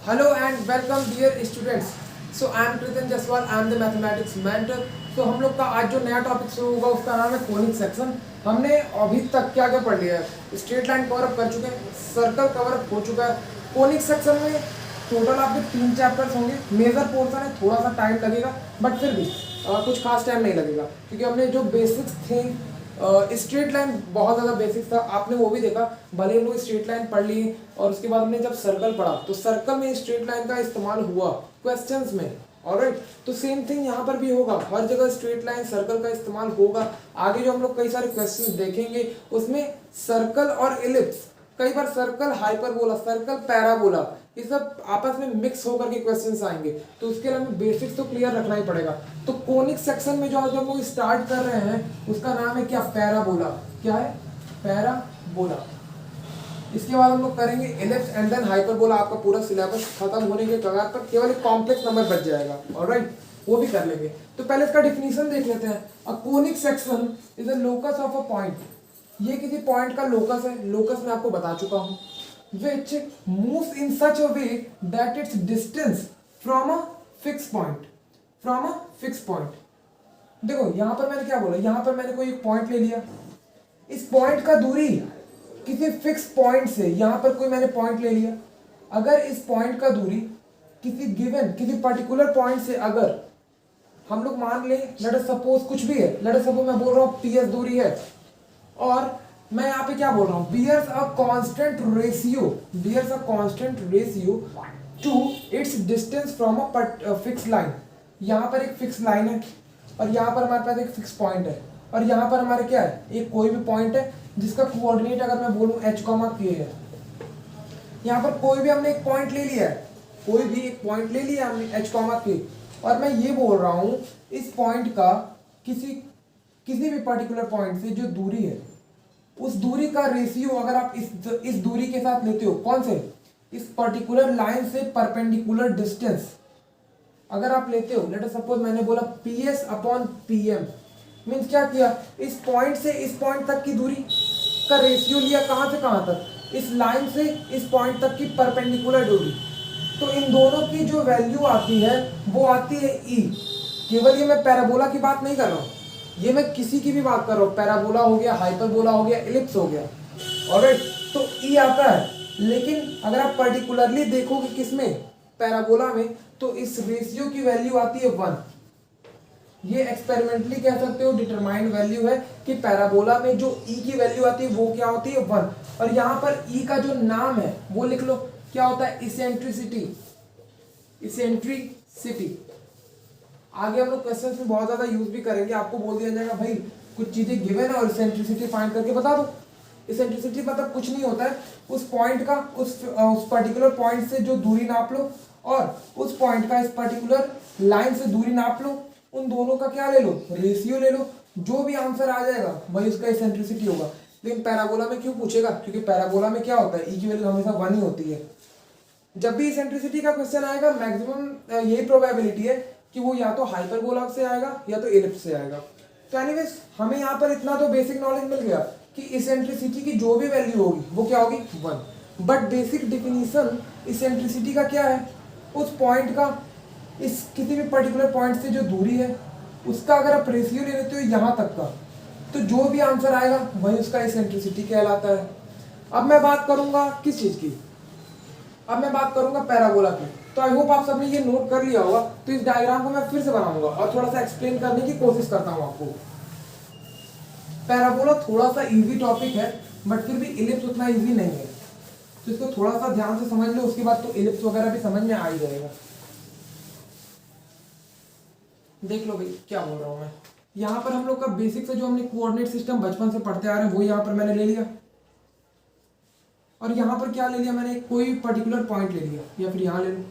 Hello and welcome dear students. So I am Pritan Jaswal. I am the mathematics mentor. So हम लोग का आज जो नया टॉपिक शुरू होगा उसका नाम है कोनिक सेक्शन. हमने अभी तक क्या क्या पढ़ लिया है. स्ट्रेट लाइन कवर अप कर चुके हैं, सर्कल कवर अप हो चुका है. कोनिक सेक्शन में टोटल आपके 3 चैप्टर्स होंगे. मेजर पोर्शन है, थोड़ा सा टाइम लगेगा बट फिर भी कुछ खास टाइम नहीं लगेगा क्योंकि हमने जो बेसिक्स थे स्ट्रेट लाइन बहुत ज़्यादा बेसिक्स था, आपने वो भी देखा. भले हम लोग स्ट्रेट लाइन पढ़ लिए और उसके बाद हमने जब सर्कल पढ़ा तो सर्कल में स्ट्रेट लाइन का इस्तेमाल हुआ क्वेश्चंस में. ऑलराइट, तो सेम थिंग यहाँ पर भी होगा. हर जगह स्ट्रेट लाइन सर्कल का इस्तेमाल होगा. आगे जो हम लोग कई सारे क्वेश्चंस देखेंगे उसमें सर्कल और इलिप्स, कई बार सर्कल हाइपरबोला, सर्कल पैराबोला, ये सब आपस में मिक्स होकर के क्वेश्चंस आएंगे. तो उसके लिए हमें बेसिक्स तो क्लियर रखना ही पड़ेगा. तो कोनिक सेक्शन में जो आज हम लोग स्टार्ट कर रहे हैं उसका नाम है क्या? पैराबोला. क्या है? पैराबोला. इसके बाद हम लोग करेंगे इलिप्स एंड देन हाइपरबोला. आपका पूरा सिलेबस खत्म होने के कगार पर केवल एक कॉम्प्लेक्स नंबर बच जाएगा. ऑलराइट, वो भी कर लेंगे. तो पहले इसका डिफिनीशन देख लेते हैं. A conic section is a locus of a point. ये किसी पॉइंट का लोकस है. लोकस मैं आपको बता चुका हूं. which moves in such a way that its distance from a fixed point, from a fixed point. देखो यहां पर मैंने क्या बोला, यहां पर मैंने कोई एक पॉइंट ले लिया. इस पॉइंट का दूरी किसी फिक्स पॉइंट से, यहां पर कोई मैंने पॉइंट ले लिया. अगर इस पॉइंट का दूरी किसी गिवन, किसी पर्टिकुलर पॉइंट से, अगर हम लोग मान ले, लेट अस सपोज कुछ भी है, लेट अस सपोज मैं बोल रहा हूं पीएस दूरी है और मैं यहाँ पे क्या बोल रहा हूँ, bears a constant ratio to its distance from a fixed line. यहाँ पर एक फिक्स लाइन है और यहाँ पर हमारे पास एक फिक्स पॉइंट है और यहाँ पर हमारे क्या है, एक कोई भी पॉइंट है जिसका कोऑर्डिनेट अगर मैं बोलूँ h, k है. यहाँ पर कोई भी हमने एक पॉइंट ले लिया है, कोई भी एक पॉइंट ले लिया हमने h, k, और मैं ये बोल रहा हूँ इस पॉइंट का किसी भी पर्टिकुलर पॉइंट से जो दूरी है, उस दूरी का रेशियो अगर आप इस दूरी के साथ लेते हो, कौन से, इस पर्टिकुलर लाइन से परपेंडिकुलर डिस्टेंस अगर आप लेते हो, लेट अस सपोज मैंने बोला PS अपॉन PM, मीन्स क्या किया, इस पॉइंट से इस पॉइंट तक की दूरी का रेशियो लिया. कहां से कहां तक? इस लाइन से इस पॉइंट तक की परपेंडिकुलर दूरी. तो इन दोनों की जो वैल्यू आती है वो आती है E. केवल ये मैं पैराबोला की बात नहीं कर रहा हूं, ये मैं किसी की भी बात कर रहा हूँ. पैराबोला हो गया, हाइपरबोला हो गया, इलिप्स हो गया. ऑलराइट, तो ई आता है. लेकिन अगर आप पर्टिकुलरली देखोगे किसमें, पैराबोला में, तो इस रेशियो की वैल्यू आती है 1. ये एक्सपेरिमेंटली कह सकते हो, डिटरमाइंड वैल्यू है कि पैराबोला में जो ई की वैल्यू आती है वो क्या होती है, 1. और यहाँ पर ई का जो नाम है वो लिख लो, क्या होता है, इसेंट्रिसिटी. इसेंट्रिसिटी आगे हम लोग क्वेश्चन में बहुत ज्यादा यूज भी करेंगे. आपको बोल दिया जाएगा भाई कुछ चीजें गिवन है और इसेंट्रिसिटी फाइंड करके बता दो. इसेंट्रिसिटी मतलब कुछ नहीं होता है, उस पॉइंट का, उस पर्टिकुलर पॉइंट से जो दूरी नाप लो और उस पॉइंट का इस पर्टिकुलर लाइन से दूरी नाप लो, उन दोनों का क्या ले लो, रेशियो ले लो. जो भी आंसर आ जाएगा वही उसका इसेंट्रिसिटी होगा. लेकिन पैराबोला में क्यों पूछेगा, क्योंकि पैराबोला में क्या होता है, ई की वैल्यू हमेशा 1 ही होती है. जब भी इसेंट्रिसिटी का क्वेश्चन आएगा मैक्सिमम यही प्रोबेबिलिटी है कि वो या तो हाइपरबोला से आएगा या तो इलिप्स से आएगा. तो एनीवेज हमें यहाँ पर इतना तो बेसिक नॉलेज मिल गया कि इसेंट्रिसिटी की जो भी वैल्यू होगी वो क्या होगी, 1. बट बेसिक डिफिनीशन इसेंट्रिसिटी का क्या है, उस पॉइंट का, इस किसी भी पर्टिकुलर पॉइंट से जो दूरी है उसका अगर आप रेशियो ले लेते हो यहाँ तक का, तो जो भी आंसर आएगा वही उसका इसेंट्रिसिटी कहलाता है. अब मैं बात करूंगा किस चीज की, अब मैं बात करूंगा पैराबोला की. तो आई होप आप सबने ये नोट कर लिया होगा. तो इस डायग्राम को मैं फिर से बनाऊंगा और थोड़ा सा एक्सप्लेन करने की कोशिश करता हूं आपको. पैराबोला थोड़ा सा इजी टॉपिक है बट फिर भी इलिप्स उतना इजी नहीं है, तो इसको थोड़ा सा ध्यान से समझ लो, उसके बाद तो इलिप्स वगैरह भी समझ में आ ही जाएगा. देख लो भाई क्या बोल रहा हूं मैं. यहाँ पर हम लोग का बेसिक से जो हमने कोऑर्डिनेट सिस्टम बचपन से पढ़ते आ रहे हैं वो यहाँ पर मैंने ले लिया. और यहाँ पर क्या ले लिया मैंने, कोई पर्टिकुलर पॉइंट ले लिया, या फिर यहाँ ले लो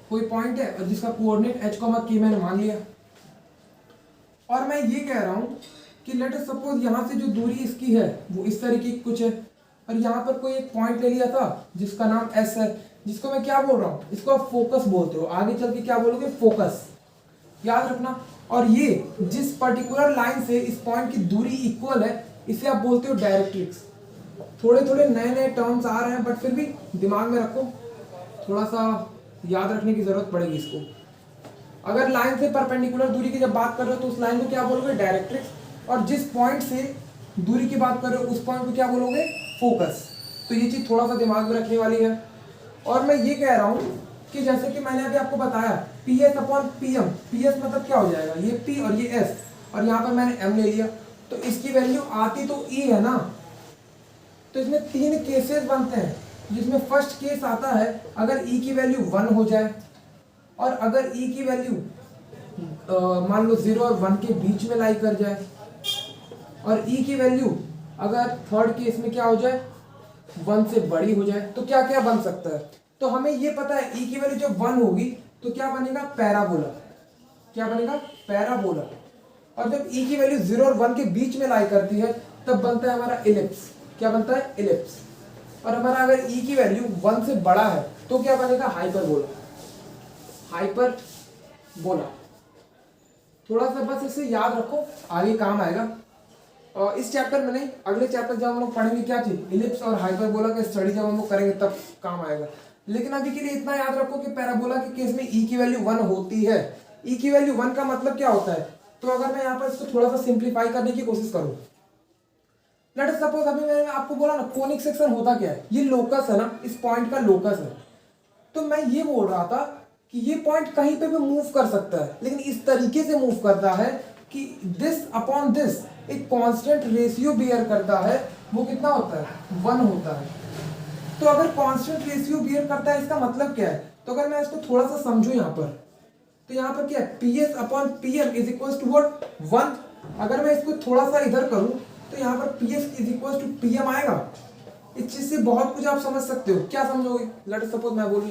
कोई पॉइंट है और जिसका कोऑर्डिनेट h, k मैंने मान लिया. और मैं ये कह रहा हूँ कि लेट अस सपोज यहाँ से जो दूरी इसकी है वो इस तरीके की कुछ है और यहाँ पर कोई एक पॉइंट ले लिया था जिसका नाम S है, जिसको मैं क्या बोल रहा हूँ, इसको आप फोकस बोलते हो. आगे चल के क्या बोलोगे, फोकस, याद रखना. और ये जिस पर्टिकुलर लाइन से इस पॉइंट की दूरी इक्वल है इसे आप बोलते हो डायरेक्ट्रिक्स. थोड़े थोड़े नए नए टर्म्स आ रहे हैं बट फिर भी दिमाग में रखो. थोड़ा सा याद रखने की जरूरत पड़ेगी इसको। अगर लाइन से परपेंडिकुलर दूरी की जब बात कर रहे हो तो उस लाइन को क्या बोलोगे? डायरेक्ट्रिक्स। और जिस पॉइंट से दूरी की बात कर रहे हो उस पॉइंट को क्या बोलोगे? फोकस। तो ये चीज थोड़ा सा दिमाग में रखने वाली है। और मैं ये कह रहा हूँ कि जैसे कि मैंने अभी आपको बताया P S upon P M, P S मतलब क्या हो जाएगा? ये पी और ये एस, और यहाँ पर मैंने एम ले लिया, तो इसकी वैल्यू आती तो ई है ना। तो इसमें 3 केसेस बनते हैं, जिसमें फर्स्ट केस आता है अगर ई की वैल्यू 1 हो जाए, और अगर ई की वैल्यू मान लो 0 और 1 के बीच में लाई कर जाए, और ई की वैल्यू अगर थर्ड केस में क्या हो जाए? 1 से बड़ी हो जाए। तो क्या क्या बन सकता है? तो हमें ये पता है ई की वैल्यू जब 1 होगी तो क्या बनेगा? पैराबोला। क्या बनेगा? पैराबोला। और जब ई की वैल्यू 0 और 1 के बीच में लाई करती है तब बनता है हमारा इलिप्स। क्या बनता है? इलिप्स। और हमारा अगर ई की वैल्यू 1 से बड़ा है तो क्या बनेगा? हाइपरबोला। हाइपरबोला। थोड़ा सा बस इसे याद रखो, आगे काम आएगा। और इस चैप्टर में नहीं, अगले चैप्टर जब हम लोग पढ़ेंगे क्या चीज? इलिप्स और हाइपरबोला का स्टडी जब हम लोग करेंगे तब काम आएगा। लेकिन अभी के लिए इतना याद रखो कि पैराबोला के केस में ई की वैल्यू 1 होती है। ई की वैल्यू 1 का मतलब क्या होता है? तो अगर मैं यहाँ पर इसको थोड़ा सा सिंप्लीफाई करने की कोशिश करूँ, लेट अस सपोज अभी मैंने आपको बोला ना कोनिक सेक्शन होता क्या है? ये लोकस है ना, इस पॉइंट का लोकस है। तो मैं ये बोल रहा था कि ये पॉइंट कहीं पे भी मूव कर सकता है, लेकिन इस तरीके से मूव करता है कि दिस अपॉन दिस एक कांस्टेंट रेशियो बियर करता है। वो कितना होता है? 1 होता है। तो अगर कांस्टेंट रेशियो बियर करता है इसका मतलब क्या है? तो अगर मैं इसको थोड़ा सा समझूं यहाँ पर, तो यहाँ पर क्या है? P S upon P M is equal to what? 1। अगर मैं इसको थोड़ा सा इधर करूं तो यहाँ पर P S is equal to P M आएगा। इस चीज से बहुत कुछ आप समझ सकते हो। क्या समझोगे? लेट अस सपोज मैं बोलूं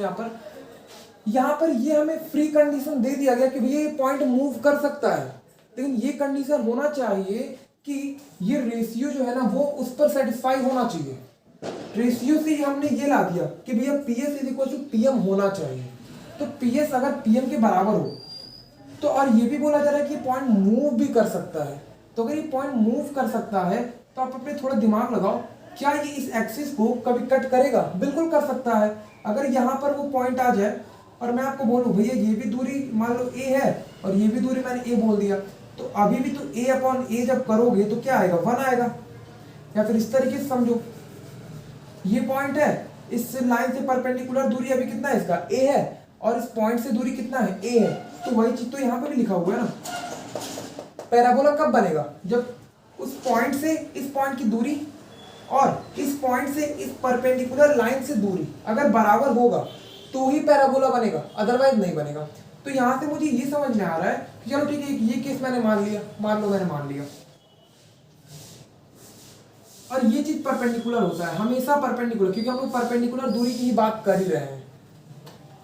यहाँ पर ये हमें फ्री कंडीशन दे दिया गया कि भैया ये पॉइंट मूव कर सकता है, लेकिन ये कंडीशन होना चाहिए कि ये रेशियो जो है ना वो उस पर सेटिस्फाई होना चाहिए। रेशियो से ही हमने ये ला दिया कि भैया P S is equal to P M होना चाहिए। तो पी एस अगर पी एम के बराबर हो तो, और ये भी बोला जा रहा है कि पॉइंट मूव भी कर सकता है। तो अगर ये पॉइंट मूव कर सकता है तो आप अपने थोड़ा दिमाग लगाओ, क्या ये इस एक्सिस को कभी कट करेगा? बिल्कुल कर सकता है। अगर यहाँ पर वो पॉइंट आ जाए और मैं आपको बोलूं भैया ये भी दूरी मान लो ए है और ये भी दूरी मैंने ए बोल दिया, तो अभी भी तो ए अपॉन ए जब करोगे तो क्या आएगा? 1 आएगा। या फिर इस तरीके से समझो, ये पॉइंट है, इस लाइन से परपेंडिकुलर दूरी अभी कितना है इसका? ए है, और इस पॉइंट से दूरी कितना है? ए है। तो वही चीज तो यहाँ पे भी लिखा हुआ है ना। पैराबोला कब बनेगा? जब उस पॉइंट से इस पॉइंट की दूरी और इस पॉइंट से इस परपेंडिकुलर लाइन से दूरी अगर बराबर होगा तो ही पैराबोला बनेगा, अदरवाइज नहीं बनेगा। तो यहाँ से मुझे ये समझ में आ रहा है कि चलो ठीक है, ये केस मैंने मान लिया, मान लो मैंने मान लिया, और ये चीज परपेंडिकुलर होता है हमेशा परपेंडिकुलर, क्योंकि हम लोग परपेंडिकुलर दूरी की ही बात कर ही रहे हैं।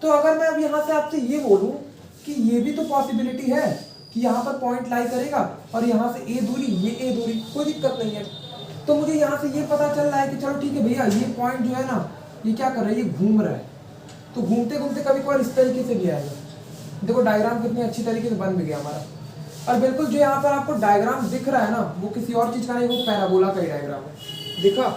तो अगर मैं अब यहाँ से आपसे ये बोलूं कि ये भी तो पॉसिबिलिटी है कि यहाँ पर पॉइंट लाई करेगा और यहाँ से ए दूरी, ये ए दूरी, कोई दिक्कत नहीं है। तो मुझे यहाँ से ये पता चल रहा है कि चलो ठीक है भैया, ये पॉइंट जो है ना ये क्या कर रहा है? ये घूम रहा है। तो घूमते घूमते कभी कभार इस तरीके से भी आएगा। देखो डायग्राम कितनी अच्छी तरीके से बन भी गया हमारा। और बिल्कुल जो यहाँ पर आपको डायग्राम दिख रहा है ना वो किसी और चीज का नहीं, वो पैराबोला का ही डायग्राम है। देखा?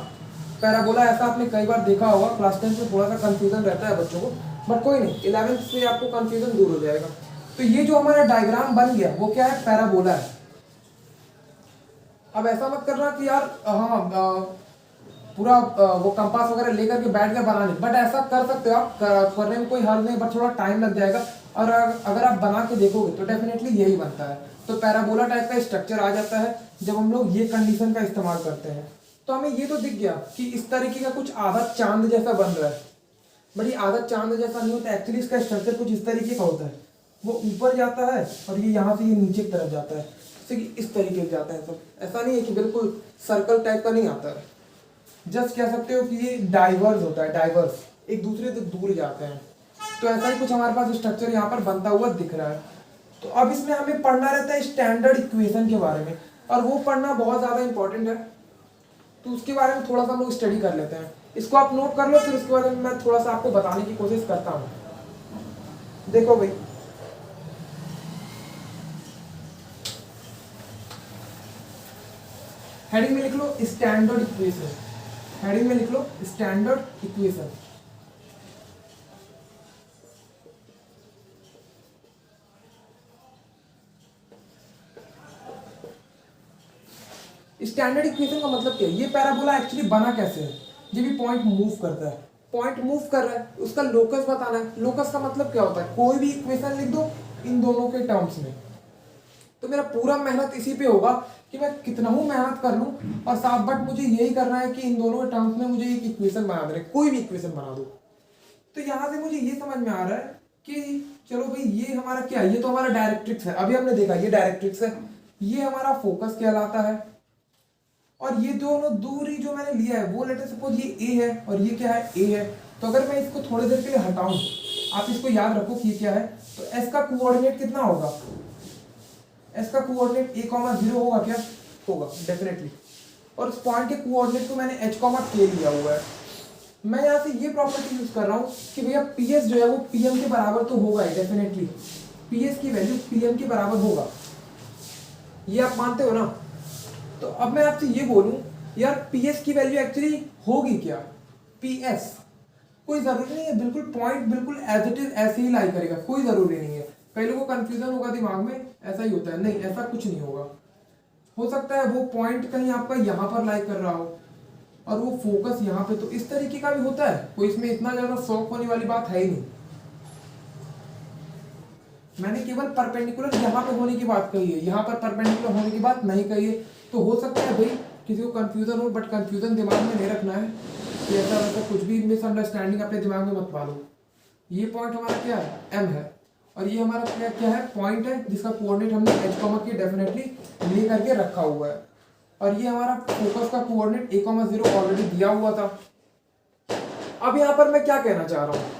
पैराबोला ऐसा आपने कई बार देखा होगा, क्लास 10 में थोड़ा सा कंफ्यूजन रहता है बच्चों को, बट कोई नहीं, 11th से आपको कंफ्यूजन दूर हो जाएगा। तो ये जो हमारा डायग्राम बन गया वो क्या है? पैराबोला है। अब ऐसा मत करना कि यार पूरा वो कंपास वगैरह लेकर के बैठ गया बनाने, बट ऐसा कर सकते हो आप, करने में कोई हर्ज नहीं, बट थोड़ा टाइम लग जाएगा। और अगर आप बना के देखोगे तो डेफिनेटली यही बनता है। तो पैराबोला टाइप का स्ट्रक्चर आ जाता है जब हम लोग ये कंडीशन का इस्तेमाल करते हैं। तो हमें ये तो दिख गया कि इस तरीके का कुछ आधा चांद जैसा बन रहा है, बट ये आधा चांद जैसा नहीं होता, एक्चुअली इसका स्ट्रक्चर कुछ इस तरीके का होता है। वो ऊपर जाता है और ये यहाँ से ये नीचे की तरफ जाता है, जैसे कि इस तरीके से जाता है सब। ऐसा नहीं है कि बिल्कुल सर्कल टाइप का नहीं आता है, जस्ट कह सकते हो कि ये डाइवर्स होता है, डाइवर्स, एक दूसरे से दूर जाते हैं। तो ऐसा ही कुछ हमारे पास स्ट्रक्चर यहाँ पर बनता हुआ दिख रहा है। तो अब इसमें हमें पढ़ना रहता है स्टैंडर्ड इक्वेशन के बारे में, और वो पढ़ना बहुत ज़्यादा इंपॉर्टेंट है। तो उसके बारे में थोड़ा सा हम लोग स्टडी कर लेते हैं। इसको आप नोट कर लो, फिर उसके बारे में मैं थोड़ा सा आपको बताने की कोशिश करता हूँ। देखो भाई, हेडिंग में लिख लो स्टैंडर्ड इक्वेशन, हेडिंग में लिख लो स्टैंडर्ड इक्वेशन। स्टैंडर्ड इक्वेशन का मतलब क्या है, ये पैराबोला एक्चुअली बना कैसे है, जब ये पॉइंट मूव करता है, पॉइंट मूव कर रहा है उसका लोकस बताना है। लोकस का मतलब क्या होता है, कोई भी इक्वेशन लिख दो इन दोनों के टर्म्स में। तो मेरा पूरा मेहनत इसी पे होगा कि मैं कितना हूँ मेहनत कर लूँ और साथ बट मुझे यही करना है कि इन दोनों के टर्म्स में मुझे एक इक्वेशन बना दे, कोई भी इक्वेशन बना दो। तो यहाँ से मुझे ये समझ में आ रहा है कि चलो भाई ये हमारा क्या है, ये तो हमारा डायरेक्ट्रिक्स है, अभी हमने देखा ये डायरेक्ट्रिक्स है, ये हमारा फोकस कहलाता है। और ये दोनों दूरी जो मैंने लिया है वो लेटर सपोज ये ए है और ये क्या है, ए है। तो अगर मैं इसको थोड़ी देर के लिए हटाऊं, आप इसको याद रखो कि ये क्या है, तो एस का कोऑर्डिनेट कितना होगा, एस का कोऑर्डिनेट a,0 होगा क्या, होगा डेफिनेटली। और उस पॉइंट के कोऑर्डिनेट को मैंने h,k लिया हुआ है। मैं यहाँ से ये प्रॉपर्टी यूज कर रहा हूँ कि भैया पीएस जो है वो पीएम के बराबर तो होगा ही डेफिनेटली, पीएस की वैल्यू पीएम के बराबर होगा, ये आप मानते हो ना। तो अब मैं आपसे ये बोलूं यार पीएस की वैल्यू एक्चुअली होगी क्या, पीएस कोई जरूरी नहीं है, बिल्कुल पॉइंट बिल्कुल एज इट इज ऐसे ही लाई करेगा, कोई जरूरी नहीं है। कई लोगों को कंफ्यूजन होगा दिमाग में, ऐसा ही होता है, नहीं ऐसा कुछ नहीं होगा। हो सकता है वो पॉइंट कहीं आपका यहाँ पर लाई कर रहा हो और वो फोकस यहाँ पे, तो इस तरीके का भी होता है, कोई इसमें इतना ज्यादा शौक होने वाली बात है ही नहीं। मैंने केवल परपेंडिकुलर यहाँ पे होने की बात कही है, यहाँ पर परपेंडिकुलर होने की बात नहीं कही है। तो हो सकता है भाई किसी को कंफ्यूजन हो, बट कंफ्यूजन दिमाग में नहीं रखना है कि ऐसा वैसा कुछ भी मिसअंडरस्टैंडिंग अपने दिमाग में मत पालो। ये पॉइंट हमारा क्या है, एम है, और ये हमारा क्या है, पॉइंट है जिसका कोऑर्डिनेट हमने h, k डेफिनेटली ले करके रखा हुआ है। और ये हमारा फोकस का कोऑर्डिनेट a,0 ऑलरेडी दिया हुआ था। अब यहाँ पर मैं क्या कहना चाह रहा हूँ,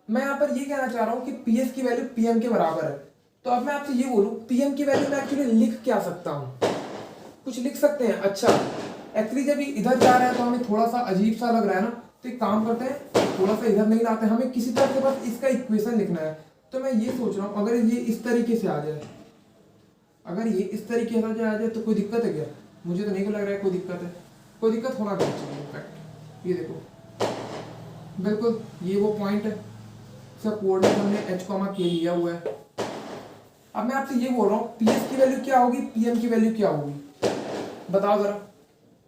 मैं यहाँ पर ये कहना चाह रहा हूँ कि पीएस की वैल्यू पीएम के बराबर है। तो अब मैं आपसे ये बोलूँ पीएम की वैल्यू मैं एक्चुअली लिख क्या सकता हूँ, कुछ लिख सकते हैं। अच्छा एक्चुअली जब ये इधर जा रहा है तो हमें थोड़ा सा अजीब सा लग रहा है ना, तो एक काम करते हैं, थोड़ा सा इधर नहीं लाते, हमें किसी तरह से बस इसका इक्वेशन लिखना है। तो मैं ये सोच रहा हूँ अगर ये इस तरीके से आ जाए, अगर ये इस तरीके से आ जाए तो कोई दिक्कत है क्या, मुझे तो नहीं लग रहा है कोई दिक्कत है, कोई दिक्कत होना नहीं चाहिए। इनफैक्ट ये देखो बिल्कुल ये वो पॉइंट है, इसका कोऑर्डिनेट हमने h, k लिया हुआ है। अब मैं आपसे ये बोल रहा हूँ पीएस की वैल्यू क्या होगी, पीएम की वैल्यू क्या होगी, बताओ जरा।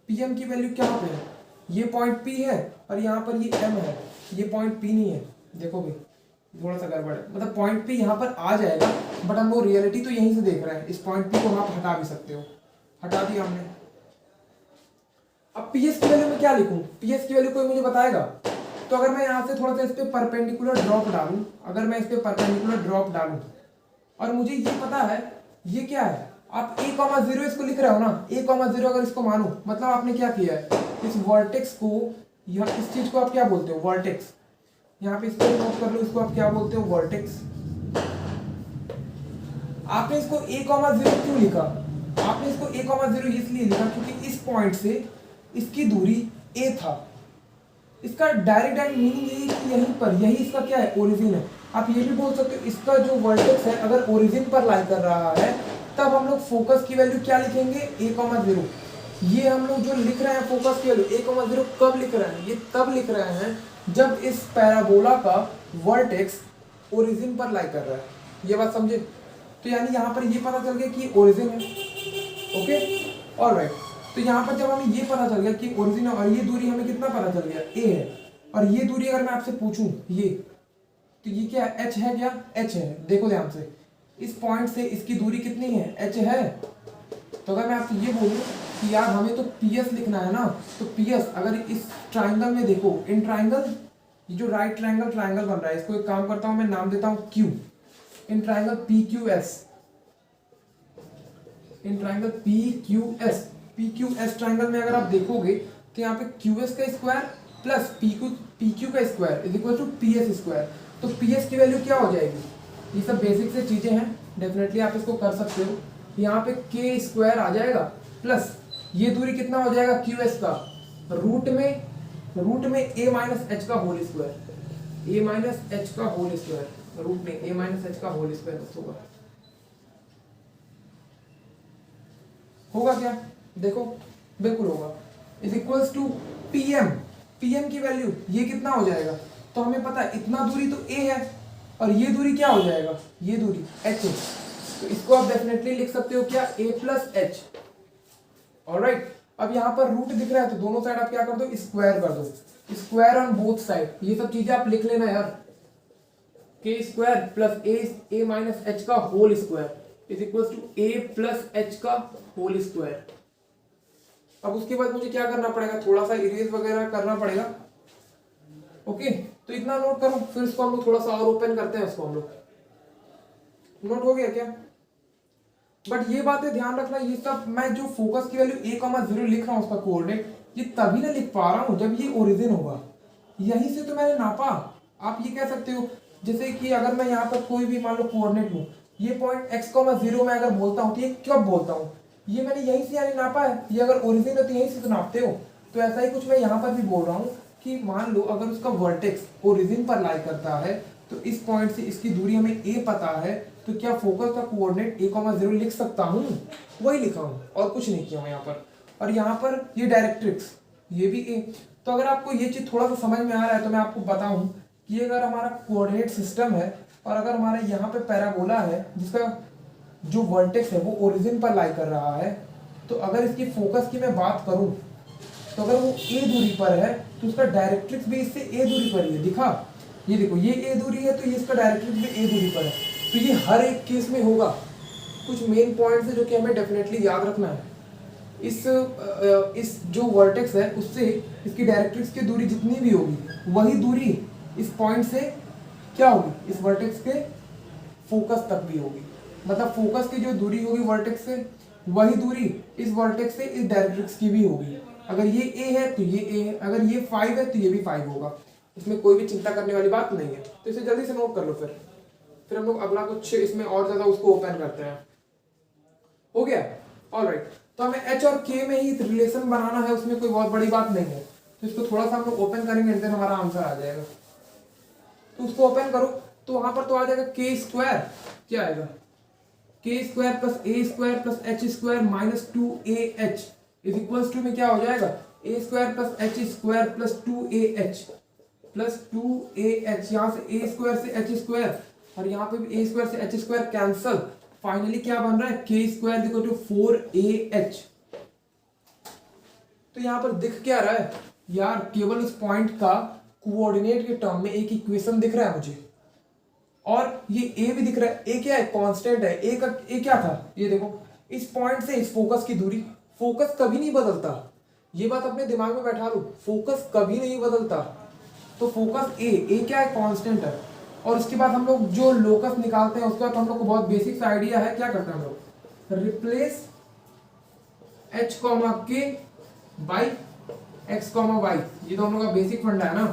पीएम की वैल्यू क्या पे है, ये पॉइंट पी है और यहाँ पर ये एम है, ये पॉइंट पी नहीं है। देखो भाई थोड़ा सा गड़बड़ है, मतलब पॉइंट पी यहाँ पर आ जाएगा, बट हम वो रियलिटी तो यहीं से देख रहे हैं, इस पॉइंट पी को आप हटा भी सकते हो, हटा दिया हमने। अब पीएस की वैल्यू में क्या लिखूं, पीएस की वैल्यू कोई मुझे बताएगा। तो अगर मैं यहाँ से थोड़ा सा इस पे परपेंडिकुलर ड्रॉप डालूं, अगर मैं इस पे परपेंडिकुलर ड्रॉप डालूं और मुझे ये पता है ये क्या है, आप a,0 इसको लिख रहे हो ना, a,0 अगर इसको मानो मतलब आपने क्या किया है, इस वर्टेक्स को, यहाँ इस चीज को आप क्या बोलते हो, वर्टेक्स, यहाँ पे इसको नोट कर लो, इसको आप क्या बोलते हो, वर्टेक्स। आपने इसको a,0 क्यों लिखा, आपने इसको a,0 इसलिए लिखा क्योंकि इस पॉइंट से इसकी दूरी a था। इसका डायरेक्ट एंड मीनिंग यही कि यहीं पर, यही इसका क्या है, ओरिजिन है। आप ये भी बोल सकते हो इसका जो वर्टेक्स है अगर ओरिजिन पर लाई कर रहा है तब हम लोग फोकस की वैल्यू क्या लिखेंगे, a,0। ये हम लोग जो लिख रहे हैं फोकस की वैल्यू a,0 कब लिख रहे हैं, ये तब लिख रहे हैं जब इस पैराबोला का वर्टेक्स ओरिजिन पर लाई कर रहा है। ये बात समझे, तो यानी यहाँ पर ये पता चल गया कि ओरिजिन है। ओके ऑलराइट, तो यहाँ पर जब हमें ये पता चल गया कि ओरिजिन है और ये दूरी हमें कितना पता चल गया, a है, और ये दूरी अगर मैं आपसे पूछूं ये, तो ये क्या h है, क्या h है, देखो ध्यान से, इस पॉइंट से इसकी दूरी कितनी है, h है। तो अगर मैं आपसे ये बोलूं कि यार हमें तो PS लिखना है ना, तो PS अगर इस ट्राइंगल में देखो, इन ट्राइंगल, ये जो राइट ट्राइंगल बन रहा है, इसको एक काम करता हूं मैं, नाम देता हूं Q, in triangle PQS, in triangle PQS triangle में अगर आप देखोगे तो यहाँ पे QS का स्क्वायर प्लस PQ का square is equal to PS square. तो PS की वैल्यू क्या हो जाएगी, ये सब बेसिक से चीजें हैं, डेफिनेटली आप इसको कर सकते हो। यहाँ पे K स्क्वायर आ जाएगा प्लस ये दूरी कितना हो जाएगा QS का, रूट में a माइनस h का whole square, a minus h का होल स्क्वायर, रूट में a माइनस h का होल स्क्वायर होगा क्या, देखो बिल्कुल होगा, इज इक्वल्स टू पीएम की वैल्यू ये कितना हो जाएगा, तो हमें पता है इतना दूरी तो a है और ये दूरी क्या हो जाएगा, ये दूरी h है। तो इसको आप डेफिनेटली लिख सकते हो क्या, a प्लस h। ऑलराइट, अब यहाँ पर रूट दिख रहा है तो दोनों साइड आप क्या कर दो, स्क्वायर कर दो, स्क्वायर ऑन बोथ साइड। ये सब चीजें आप लिख लेना यार, K square plus A minus H का whole square is equal to A plus H का होल स्क्वायर। अब उसके बाद मुझे क्या करना पड़ेगा, थोड़ा सा इरेज वगैरह करना पड़ेगा। ओके, तो इतना नोट करो, फिर इसको हम लोग थोड़ा सा और ओपन करते हैं, उसको हम लोग नोट हो गया क्या। बट ये बातें ध्यान रखना, ये सब मैं जो फोकस की वैल्यू a,0 लिख रहा हूँ उसका कोऑर्डिनेट, ये तभी ना लिख पा रहा हूँ जब ये ओरिजिन होगा, यहीं से तो मैंने नापा। आप ये कह सकते हो जैसे कि अगर मैं यहाँ पर कोई भी मान लो कोऑर्डिनेट लूँ, ये पॉइंट x,0 में अगर बोलता हूँ तो ये कब बोलता हूँ, ये मैंने यहीं से यानी नापा है, ये अगर ओरिजिन है तो यहीं से तो नापते हो। तो ऐसा ही कुछ मैं यहाँ पर भी बोल रहा हूँ कि मान लो अगर उसका वर्टेक्स ओरिजिन पर लाई करता है तो इस पॉइंट से इसकी दूरी हमें a पता है, तो क्या फोकस का कोऑर्डिनेट a,0 लिख सकता हूँ, वही लिखा हूँ और कुछ नहीं किया हूँ यहाँ पर। और यहाँ पर ये डायरेक्ट्रिक्स, ये भी a। तो अगर आपको ये चीज थोड़ा सा समझ में आ रहा है तो मैं आपको बताऊं कि अगर हमारा कोऑर्डिनेट सिस्टम है और अगर हमारे यहाँ पे पैराबोला है जिसका जो वर्टेक्स है वो ओरिजिन पर लाई कर रहा है, तो अगर इसकी फोकस की मैं बात करूं तो अगर वो a दूरी पर है तो उसका डायरेक्ट्रिक्स भी इससे a दूरी पर ही है। दिखा, ये देखो ये a दूरी है तो ये इसका डायरेक्ट्रिक्स भी a दूरी पर है। तो ये हर एक केस में होगा। कुछ मेन पॉइंट्स है जो कि हमें डेफिनेटली याद रखना है। इस जो वर्टेक्स है उससे इसकी डायरेक्ट्रिक्स की दूरी जितनी भी होगी वही दूरी इस पॉइंट से क्या होगी, इस वर्टेक्स के फोकस तक भी होगी। मतलब फोकस की जो दूरी होगी वर्टेक्स से वही दूरी इस वर्टेक्स से इस डायरेक्ट्रिक्स की भी होगी। अगर ये a है तो ये a है, अगर ये 5 है तो ये भी 5 होगा। इसमें कोई भी चिंता करने वाली बात नहीं है। तो इसे जल्दी से नोट कर लो, फिर हम लोग अगला कुछ इसमें और ज्यादा उसको ओपन करते हैं। हो गया, ऑलराइट। तो हमें एच और के में ही रिलेशन बनाना है, उसमें कोई बहुत बड़ी बात नहीं है। तो इसको थोड़ा सा हम लोग ओपन करेंगे, देन हमारा आंसर आ जाएगा। तो उसको ओपन करो तो वहां पर तो आ जाएगा के स्क्वायर, क्या आएगा, K square plus A square plus H square minus 2ah is equals to में क्या हो जाएगा, A square plus H square plus 2ah plus 2ah। यहाँ से ए स्क्वायर से एच स्क्वायर और यहाँ पे भी ए स्क्वायर से एच स्क्वायर कैंसल, फाइनली क्या बन रहा है, के स्क्वायर इक्वल टू 4ah। तो यहाँ पर दिख क्या रहा है यार, केवल इस पॉइंट का कोऑर्डिनेट के टर्म में एक इक्वेशन दिख रहा है मुझे, और ये ए भी दिख रहा है। ए क्या है, कांस्टेंट है। ए का ए क्या था, ये देखो इस पॉइंट से इस फोकस की दूरी, फोकस कभी नहीं बदलता, ये बात अपने दिमाग में बैठा लो, फोकस कभी नहीं बदलता। तो फोकस ए क्या है, कांस्टेंट है। और उसके बाद हम लोग जो लोकस निकालते हैं उसके बाद हम लोग को बहुत बेसिक सा आइडिया है, क्या करते हैं हम लोग, रिप्लेस एच कॉमा के बाई एक्स कॉमा वाई, ये तो हम लोग का बेसिक फंडा है ना।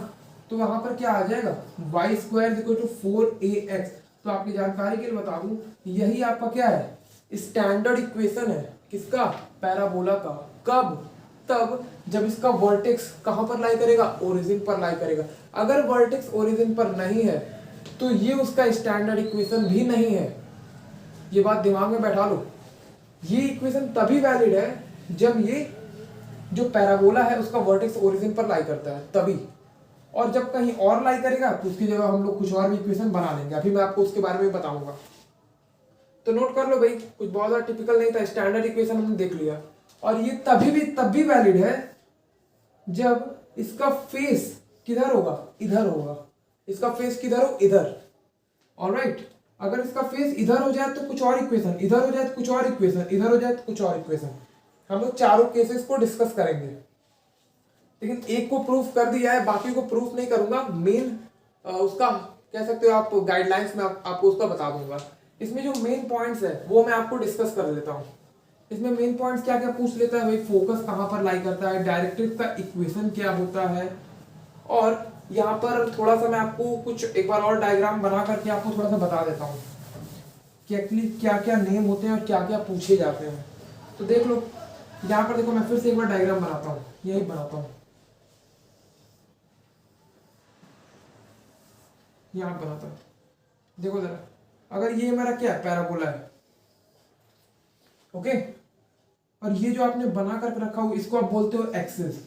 तो वहां पर क्या आ जाएगा, Y square equal to 4ax। तो आपकी जानकारी के लिए बता दूं, यही आपका क्या है, स्टैंडर्ड इक्वेशन है किसका, पैराबोला का। कब, तब जब इसका वर्टेक्स कहां पर लाई करेगा, ओरिजिन पर लाई करेगा। अगर वर्टेक्स ओरिजिन पर नहीं है तो ये उसका स्टैंडर्ड इक्वेशन भी नहीं है। ये बात दिमाग में बैठा लो। ये इक्वेशन तभी वैलिड है जब ये जो पैराबोला है उसका वर्टेक्स ओरिजिन पर लाई करता है, तभी। और जब कहीं और लाई करेगा तो उसकी जगह हम लोग कुछ और भी इक्वेशन बना लेंगे, अभी मैं आपको उसके बारे में बताऊंगा। तो नोट कर लो भाई, कुछ बहुत ज्यादा टिपिकल नहीं था, स्टैंडर्ड इक्वेशन हमने देख लिया। और ये तब भी वैलिड है जब इसका फेस किधर होगा, इधर होगा। इसका फेस किधर हो, इधर। ऑलराइट, अगर इसका फेस इधर हो जाए तो कुछ और इक्वेशन, इधर हो जाए तो कुछ और इक्वेशन, इधर हो जाए तो कुछ और इक्वेशन। हम लोग चारों केसेस को डिस्कस करेंगे, लेकिन एक को प्रूफ कर दिया है, बाकी को प्रूफ नहीं करूंगा। मेन उसका कह सकते हो आप गाइडलाइंस में आपको उसका बता दूंगा। इसमें जो मेन पॉइंट्स है वो मैं आपको डिस्कस कर देता हूँ। इसमें मेन पॉइंट्स क्या क्या पूछ लेता है भाई, फोकस कहाँ पर लाई करता है, डायरेक्ट्रिक्स का इक्वेशन क्या होता है, और यहाँ पर थोड़ा सा मैं आपको कुछ एक बार और डायग्राम बना करके आपको थोड़ा सा बता देता हूँ कि एक्चुअली क्या क्या नेम होते हैं और क्या क्या पूछे जाते हैं। तो देख लो, यहाँ पर देखो, मैं फिर से एक बार डायग्राम बनाता हूँ, यही बनाता हूँ, यहाँ बनाता हूँ। देखो जरा, अगर ये मेरा क्या है, पैराबोला है, ओके, और ये जो आपने बना कर रखा हो इसको आप बोलते हो एक्सिस।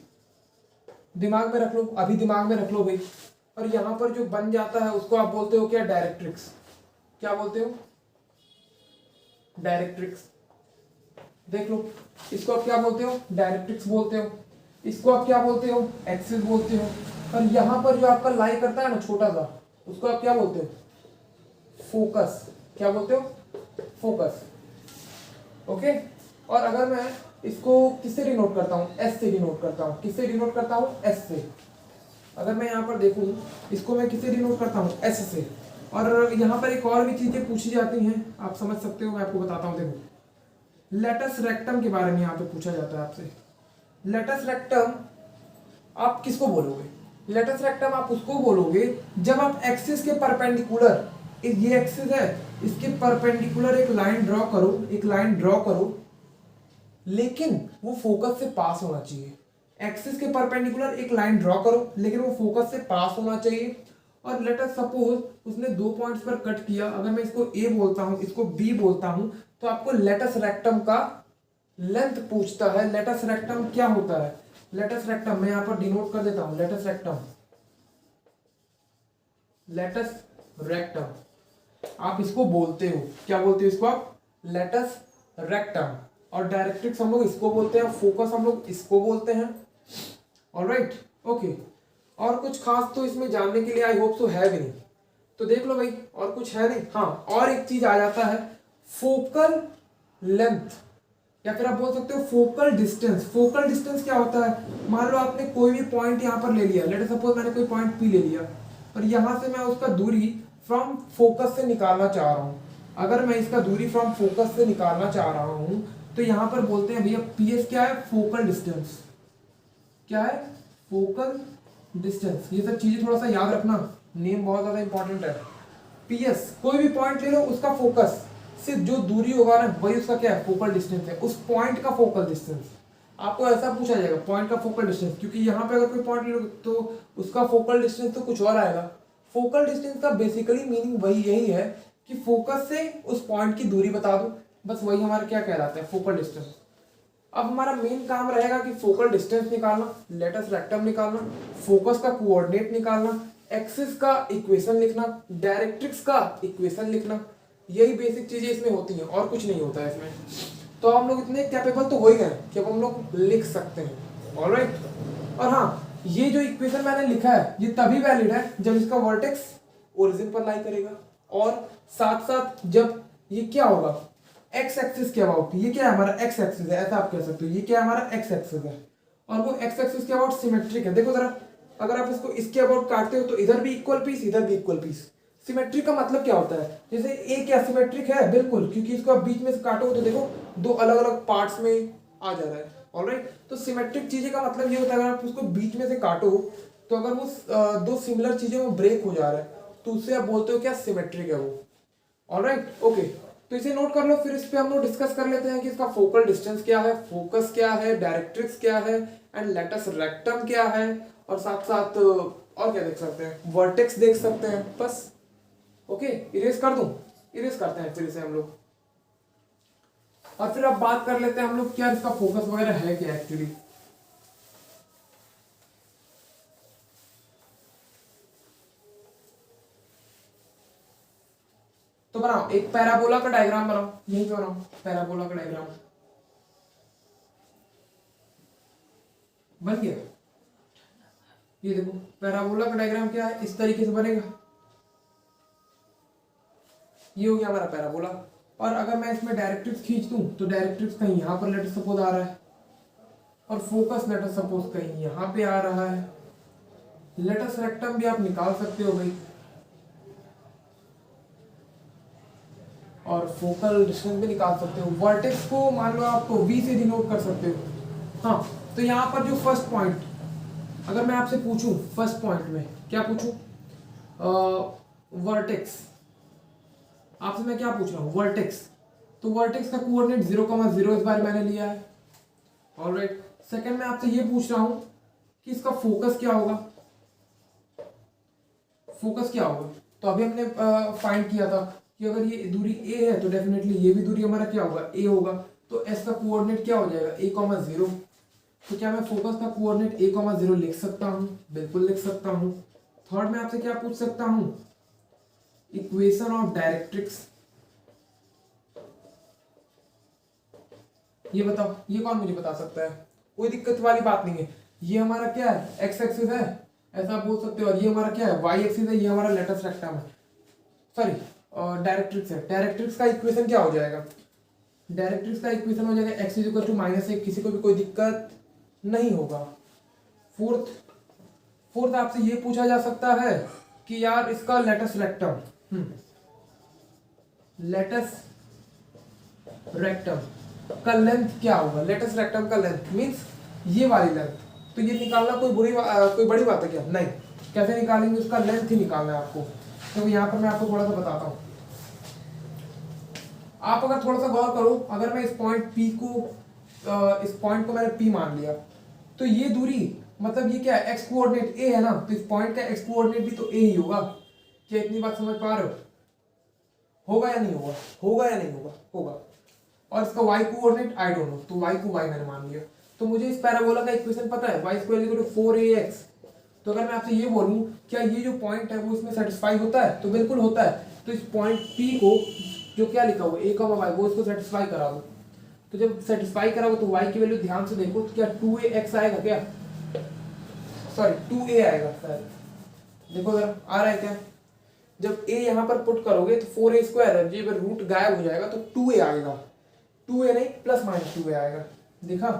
दिमाग में रख लो, अभी दिमाग में रख लो भाई। और यहाँ पर जो बन जाता है उसको आप बोलते हो क्या, डायरेक्ट्रिक्स। क्या बोलते हो, डायरेक्ट्रिक्स। देख लो, इसको आप क्या बोलते हो, डायरेक्ट्रिक्स बोलते हो, इसको आप क्या बोलते हो, एक्सिस बोलते हो, और यहाँ पर जो आपका लाई करता है ना छोटा सा, उसको आप क्या बोलते हो, फोकस। क्या बोलते हो, फोकस। ओके। और अगर मैं इसको किससे डिनोट करता हूँ, एस से डिनोट करता हूँ। किससे डिनोट करता हूँ, एस से। अगर मैं यहाँ पर देखूँ, इसको मैं किससे डिनोट करता हूँ, एस से। और यहाँ पर एक और भी चीजें पूछी जाती हैं, आप समझ सकते हो, मैं आपको बताता हूँ। देखो, लेटस रेक्टम के बारे में यहाँ पे पूछा जाता है आपसे। लेटस रेक्टम आप किसको बोलोगे, लेटस रेक्टम आप उसको बोलोगे जब आप एक्सिस के परपेंडिकुलर, ये एक्सिस है, इसके परपेंडिकुलर एक लाइन ड्रॉ करो, एक लाइन ड्रॉ करो, लेकिन वो फोकस से पास होना चाहिए। एक्सिस के परपेंडिकुलर एक लाइन ड्रॉ करो, लेकिन वो फोकस से पास होना चाहिए। और लेट अस सपोज उसने 2 पॉइंट्स पर कट किया, अगर मैं इसको ए बोलता हूं, इसको बी बोलता हूं, तो आपको लेटस रेक्टम का लेंथ पूछता है। लेटस रेक्टम क्या होता है, लेटस रेक्टम मैं यहां पर डिनोट कर देता हूं, लेटस रेक्टम, लेटस रेक्टम आप इसको बोलते हो, क्या बोलते हो इसको आप, लेटस रेक्टम। और डायरेक्ट्रिक्स हम लोग इसको बोलते हैं, फोकस हम लोग इसको बोलते हैं। Alright, okay. और कुछ खास तो इसमें जानने के लिए आई होप सो है भी नहीं, तो देख लो भाई, और कुछ है नहीं। हाँ, और एक चीज आ जाता है, फोकल लेंथ, या फिर आप बोल सकते हो फोकल डिस्टेंस। फोकल डिस्टेंस क्या होता है, मान लो आपने कोई भी पॉइंट यहाँ पर ले लिया, लेट सपोज मैंने कोई पॉइंट पी ले लिया, और यहां से मैं उसका दूरी फ्रॉम फोकस से निकालना चाह रहा हूं। अगर मैं इसका दूरी फ्रॉम फोकस से निकालना चाह रहा हूं, तो यहां पर बोलते हैं भैया पीएस क्या है, फोकल डिस्टेंस। क्या है, फोकल डिस्टेंस। ये सब चीजें थोड़ा सा याद रखना, नेम बहुत ज्यादा इंपॉर्टेंट है। पीएस, कोई भी पॉइंट ले लो, उसका फोकस से जो दूरी होगा ना, वही उसका क्या है, फोकल डिस्टेंस है, उस पॉइंट का फोकल डिस्टेंस। आपको ऐसा पूछा जाएगा, पॉइंट का फोकल डिस्टेंस, क्योंकि यहाँ पे अगर कोई पॉइंट ले लो तो उसका फोकल डिस्टेंस तो कुछ और आएगा। फोकल डिस्टेंस का बेसिकली मीनिंग वही यही है कि फोकस से उस पॉइंट की दूरी बता दो, बस वही हमारा क्या कहलाता है, फोकल डिस्टेंस। अब हमारा मेन काम रहेगा कि फोकल डिस्टेंस निकालना, लेटस रेक्टम निकालना, फोकस का कोऑर्डिनेट निकालना, एक्सिस का इक्वेशन लिखना, डायरेक्ट्रिक्स का इक्वेशन लिखना। यही बेसिक चीजें इसमें होती हैं, और कुछ नहीं होता है इसमें। तो हम लोग इतने कैपेबल तो हो ही गए कि अब हम लोग लिख सकते हैं। ऑलराइट। और हाँ, ये जो इक्वेशन मैंने लिखा है, ये तभी वैलिड है जब इसका वर्टेक्स ओरिजिन पर लाई करेगा, और साथ साथ जब ये क्या होगा, एक्स एक्सिस के अबाउट, ये क्या है हमारा एक्स एक्सिस है, ऐसा आप कह सकते हो, ये क्या है हमारा एक्स एक्सिस है, और वो एक्स एक्सिस के अबाउट सिमेट्रिक है। देखो जरा, अगर आप इसको इसके अबाउट काटते हो तो इधर भी इक्वल पीस, इधर भी इक्वल पीस। सिमेट्रिक का मतलब क्या होता है, जैसे ए क्या सिमेट्रिक है, बिल्कुल, क्योंकि इसको आप बीच में से काटो तो देखो दो अलग अलग पार्ट्स में आ जा रहा है। ऑलराइट, तो सिमेट्रिक चीजें का मतलब ये होता है, अगर आप उसको बीच में से काटो तो अगर वो दो सिमिलर चीजें में ब्रेक हो जा रहा है, तो उससे आप बोलते हो क्या, सिमेट्रिक है वो। Alright, okay. तो इसे नोट कर लो, फिर इस पे हम लोग डिस्कस कर लेते हैं कि इसका फोकल डिस्टेंस क्या है, फोकस क्या है, डायरेक्ट्रिक्स क्या है, एंड लेटस रेक्टम क्या है, और साथ साथ और क्या देख सकते हैं, वर्टेक्स देख सकते हैं, बस। ओके, इरेज कर दूं, इरेज करते हैं फिर इसे हम लोग, और फिर अब बात कर लेते हैं हम लोग क्या इसका फोकस वगैरह है क्या एक्चुअली। तो बनाओ एक पैराबोला का डायग्राम बनाओ, यहीं पे बनाओ पैराबोला का डायग्राम, बन गया। ये देखो पैराबोला का डायग्राम क्या है, इस तरीके से बनेगा। ये हो गया हमारा पैराबोला। और अगर मैं इसमें डायरेक्ट्रिक्स खींच दूं तो डायरेक्ट्रिक्स कहीं यहां पर लेटर सपोज आ रहा है, और फोकस लेटर सपोज कहीं यहां पे आ रहा है। लेटस रेक्टम भी आप निकाल सकते हो भाई, और फोकल डिस्टेंस भी निकाल सकते हो। वर्टेक्स को मान लो आप वी से डिनोट कर सकते हो। हाँ, तो यहाँ पर जो फर्स्ट पॉइंट, अगर मैं आपसे पूछूं फर्स्ट पॉइंट में क्या पूछूं, वर्टेक्स, आपसे मैं क्या पूछ रहा हूँ, वर्टेक्स। तो वर्टेक्स का कोऑर्डिनेट 0,0 इस बार मैंने लिया है। ऑलराइट, सेकंड में आपसे ये पूछ रहा हूँ कि इसका फोकस क्या होगा, फोकस क्या होगा। तो अभी हमने फाइंड किया था कि अगर ये दूरी ए है तो डेफिनेटली ये भी दूरी हमारा क्या होगा, ए होगा। तो एस का कोऑर्डिनेट क्या हो जाएगा, a,0। तो क्या मैं फोकस का कोऑर्डिनेट a,0 लिख सकता हूँ, बिल्कुल लिख सकता हूँ। थर्ड में आपसे क्या पूछ सकता हूँ, इक्वेशन ऑफ डायरेक्ट्रिक्स, ये बताओ, ये कौन मुझे बता सकता है? कोई दिक्कत वाली बात नहीं है। ये हमारा क्या है, एक्स एक्सिस है, ऐसा आप बोल सकते हो। और ये हमारा क्या है, वाई एक्सिस है, ये हमारा लेटस रेक्टम है, सॉरी डायरेक्ट्रिक्स है। डायरेक्ट्रिक्स का इक्वेशन क्या हो जाएगा? डायरेक्ट्रिक्स का इक्वेशन हो जाएगा एक्स इज इक्वल टू -1। किसी को भी कोई दिक्कत नहीं होगा। फोर्थ फोर्थ आपसे ये पूछा जा सकता है कि यार इसका लेटस रेक्टम, लेटस रेक्टम का लेंथ क्या होगा? लेटस रेक्टम का लेंथ मींस ये वाली लेंथ। तो ये निकालना कोई बड़ी बात है क्या? नहीं। कैसे निकालेंगे? उसका लेंथ ही निकालना है आपको। तो यहाँ पर मैं आपको थोड़ा सा बताता हूँ। आप अगर थोड़ा सा गौर करो, अगर मैं इस पॉइंट को मैंने P मान लिया, तो ये दूरी मतलब ये क्या है, एक्स कोऑर्डिनेट A है ना, तो इस पॉइंट का एक्स कोऑर्डिनेट भी तो A ही होगा। क्या इतनी बात समझ पा रहे हो? होगा या नहीं होगा? होगा या नहीं होगा? होगा। और इसका y coordinate I don't know, तो y को y मैंने मान लिया। तो मुझे इस पैराबोला का इक्वेशन पता है, y² 4ax। तो अगर मैं आपसे ये बोलूं क्या ये जो पॉइंट है वो इसमें सेटिस्फाई होता है? तो बिल्कुल होता है। तो इस पॉइंट P को जो क्या लिखा हुआ a, y वो इसको सेटिस्फाई करा दो। तो जब सेटिस्फाई करा तो y की वैल्यू ध्यान से देखो, तो क्या 2ax आएगा क्या? सॉरी 2a आएगा शायद, देखो जरा आ रहा है क्या? जब a यहाँ पर पुट करोगे तो 4a² है, जी रूट गायब हो जाएगा तो 2a आएगा। 2a नहीं +-2a आएगा। देखा,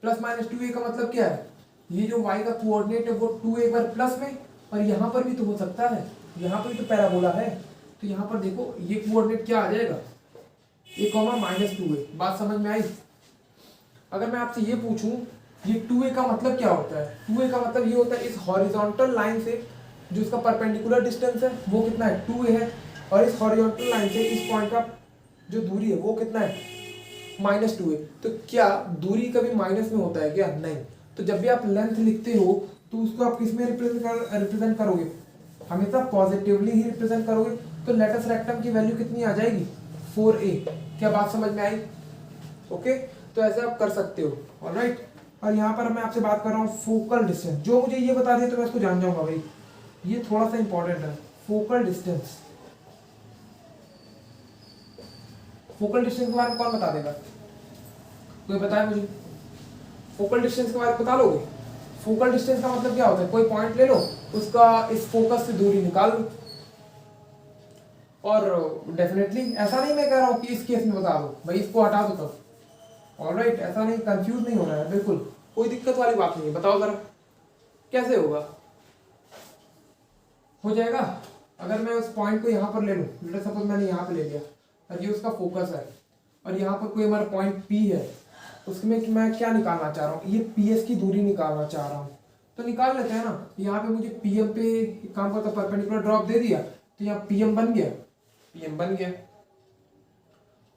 +-2a का मतलब क्या है? ये जो y का कोऑर्डिनेट है वो 2a पर प्लस में, और यहाँ पर भी तो हो सकता है, यहाँ पर भी तो पैराबोला है। तो यहाँ पर देखो ये कोऑर्डिनेट क्या आ जाएगा, a, -2a। बात समझ में आई? अगर मैं आपसे ये पूछूं ये 2a का मतलब क्या होता है? 2a का मतलब ये होता है इस हॉरिजॉन्टल लाइन से जो इसका परपेंडिकुलर डिस्टेंस है वो कितना है, 2a है, और इस हॉरिजॉन्टल लाइन से इस पॉइंट का जो दूरी है वो कितना है, -2a। तो क्या दूरी कभी माइनस में होता है क्या? नहीं। तो जब भी आप लेंथ लिखते हो तो उसको आप किस में रिप्रेजेंट करोगे? हमेशा पॉजिटिवली ही रिप्रेजेंट करोगे। तो लेटस रेक्टम की वैल्यू कितनी आ जाएगी, 4a। क्या बात समझ में आई? ओके, तो ऐसे आप कर सकते हो। ऑलराइट। और यहाँ पर मैं आपसे बात कर रहा हूँ फोकल डिस्टेंस। जो मुझे ये बता दिया तो मैं इसको जान जाऊंगा भाई, ये थोड़ा सा इंपॉर्टेंट है। फोकल डिस्टेंस, फोकल डिस्टेंस के बारे में कौन बता देगा? कोई बताए मुझे, फोकल डिस्टेंस के बारे में बता लोगे? फोकल डिस्टेंस का मतलब क्या होता है? कोई पॉइंट ले लो, उसका इस फोकस से दूरी निकाल लो। और डेफिनेटली ऐसा नहीं मैं कह रहा हूँ कि इस केस में बता दो भाई, इसको हटा दो तब। ऑलराइट, ऐसा नहीं, कंफ्यूज नहीं होना है, बिल्कुल कोई दिक्कत वाली बात नहीं है। बताओ जरा कैसे होगा? हो जाएगा। अगर मैं उस पॉइंट को यहाँ पर ले लूँ, लेट सपोज मैंने यहाँ पे ले लिया और ये उसका फोकस है, और यहाँ पर कोई हमारा पॉइंट P है, उसमें मैं क्या निकालना चाह रहा हूँ, ये PS की दूरी निकालना चाह रहा हूँ। तो निकाल लेते हैं ना। यहाँ पे मुझे PM पे काम करता परपेंडिकुलर ड्रॉप दे दिया, तो यहाँ PM बन गया, PM बन गया।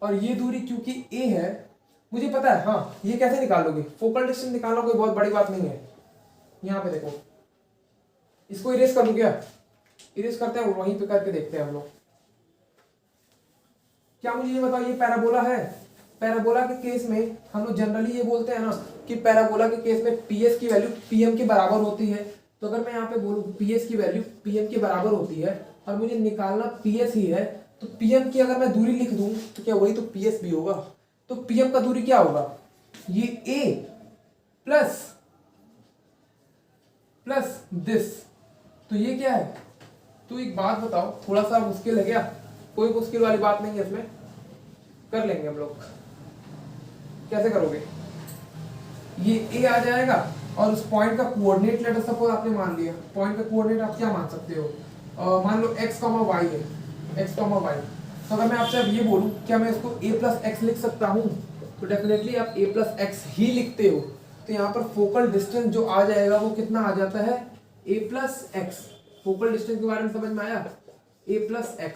और ये दूरी क्योंकि A है, मुझे पता है। हाँ, ये कैसे निकालोगे? फोकल डिस्टेंस निकालना कोई बहुत बड़ी बात नहीं है। यहाँ पे देखो, इसको इरेज कर दूं क्या? इरेज करते हैं, वहीं पे करके देखते हैं हम लोग। क्या मुझे ये बताओ, ये पैराबोला है। पैराबोला के केस में हम लोग जनरली ये बोलते हैं ना कि पैराबोला के केस में PS की वैल्यू PM के बराबर होती है। तो अगर मैं यहाँ पे बोलूँ PS की वैल्यू PM के बराबर होती है और मुझे निकालना PS ही है, तो PM की अगर मैं दूरी लिख दूं तो क्या वही तो PS भी होगा। तो PM का दूरी क्या होगा, ये A प्लस दिस। तो ये क्या है? तो एक बात बताओ, थोड़ा सा मुश्किल है क्या? कोई मुश्किल वाली बात नहीं है इसमें, कर लेंगे हम लोग। कैसे करोगे? ये A आ जाएगा और उस पॉइंट का कोऑर्डिनेट लेटर सपोज आपने मान लिया। पॉइंट का कोऑर्डिनेट आप क्या मान सकते हो? मान लो x, y है, x, y। तो अगर मैं आपसे अब ये बोलूं क्या मैं इसको a + x लिख सकता हूं? तो डेफिनेटली आप a + x ही लिखते हो। तो यहाँ पर फोकल डिस्टेंस जो आ जाएगा वो कितना आ जाता है, a + x। फोकल डिस्टेंस के बारे में समझ में आया, a + x।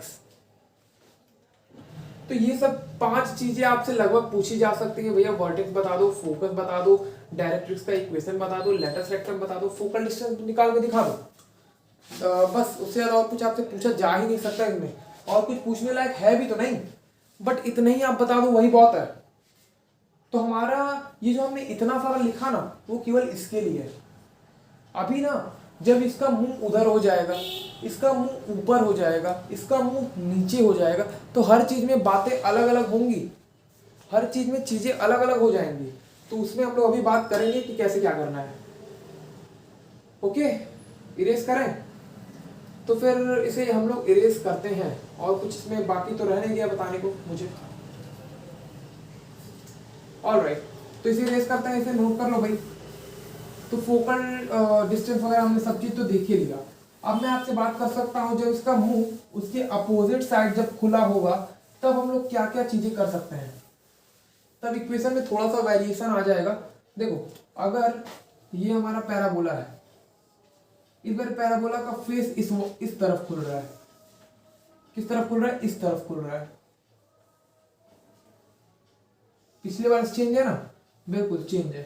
तो ये सब 5 चीजें आपसे लगभग पूछी जा सकती है भैया। वर्टेक्स बता दो, फोकस बता दो, डायरेक्ट्रिक्स का इक्वेशन बता दो, लेटस रेक्टम बता दो, फोकल डिस्टेंस निकाल के दिखा दो। बस उससे ज्यादा और कुछ आपसे पूछा जा ही नहीं सकता इनमें। और कुछ पूछने लायक है भी तो नहीं, बट इतना ही आप बता दो वही बहुत है। तो हमारा ये जो हमने इतना सारा लिखा ना, वो केवल इसके लिए है। अभी ना जब इसका मुंह उधर हो जाएगा, इसका मुंह ऊपर हो जाएगा, इसका मुंह नीचे हो जाएगा, तो हर चीज में बातें अलग अलग होंगी। हर चीज़ में चीज़ें अलग अलग हो जाएंगी, तो उसमें हम लोग अभी बात करेंगे कि कैसे क्या करना है। ओके, इरेज करें, तो फिर इसे हम लोग इरेज करते हैं, और कुछ इसमें बाकी तो रह नहीं गया बताने को मुझे। ऑलराइट, तो इसे इरेज करते हैं, इसे नोट कर लो भाई। तो फोकल डिस्टेंस वगैरह हमने सब चीज तो देख ही लिया। अब मैं आपसे बात कर सकता हूँ, जब इसका मुंह उसके अपोजिट साइड जब खुला होगा तब हम लोग क्या क्या चीजें कर सकते हैं, तब इक्वेशन में थोड़ा सा वेरिएशन आ जाएगा। देखो, अगर ये हमारा पैराबोला है, इस बार पैराबोला का फेस इस तरफ खुल रहा है। किस तरफ खुल रहा है? इस तरफ खुल रहा है। पिछले बार चेंज है ना? बिल्कुल चेंज है।